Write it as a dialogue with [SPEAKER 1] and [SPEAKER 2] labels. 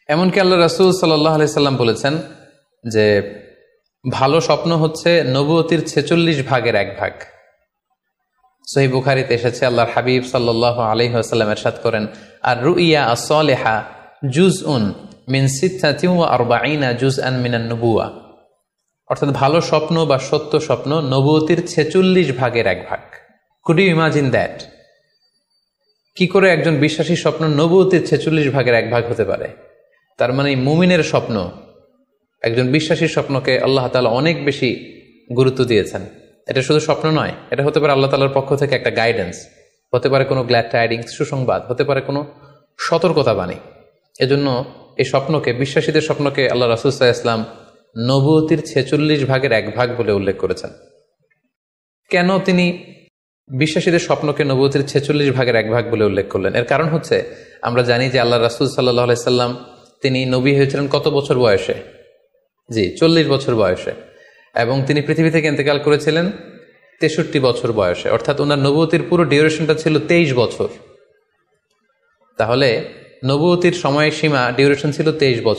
[SPEAKER 1] এমনকি আল্লাহ রাসূল সাল্লাল্লাহু আলাইহি সাল্লাম বলেছেন যে ভালো স্বপ্ন হচ্ছে নবুয়তির 46 ভাগের 1 ভাগ। সহিহ বুখারীতে এসেছে, আল্লাহর হাবিব সাল্লাল্লাহু আলাইহি ওয়াসাল্লাম ইরশাদ করেন, আর রুইয়া আস-সালিহা জুজউন মিন 46 জুজআন মিনান নুবুওয়া। অর্থাৎ ভালো স্বপ্ন বা সত্য স্বপ্ন নবুয়তির 46 ভাগের 1 ভাগ। Could you imagine that? কি করে একজন বিশ্বাসী স্বপ্ন নবুয়তির 46 ভাগের 1 ভাগ হতে পারে? তার মানে মুমিনের স্বপ্ন, একজন বিশ্বাসীর স্বপ্নকে আল্লাহ তাআলা অনেক বেশি গুরুত্ব দিয়েছেন। এটা শুধু স্বপ্ন নয়, এটা হতে পারে আল্লাহ তাআলার পক্ষ থেকে একটা গাইডেন্স, হতে পারে কোনো গ্ল্যাড টাইডিংস, সুসংবাদ, হতে পারে কোনো সতর্কতা বাণী। এজন্য এই স্বপ্নকে, বিশ্বাসীদের স্বপ্নকে আল্লাহ রাসূল সাল্লাল্লাহু আলাইহি ওয়াসাল্লাম নবুয়তির 46 ভাগের 1 ভাগ বলে উল্লেখ করেছেন। কেন তিনি বিশ্বাসীদের স্বপ্নকে নবুয়তির 46 ভাগের 1 ভাগ বলে উল্লেখ করলেন? এর কারণ হচ্ছে, আমরা জানি যে আল্লাহ রাসূল সাল্লাল্লাহু আলাইহি সাল্লাম তিনি নবী হয়েছিলেন কত বছর বয়সে? 40 বছর বয়সে। এবং তিনি পৃথিবী থেকে ইন্তেকাল করেছিলেন 63 বছর বয়সে। অর্থাৎ ওনার নবুয়তির পুরো ডিউরেশনটা ছিল 23 বছর। তাহলে নবুয়তির সময়সীমা ডিউরেশন ছিল 23 বছর।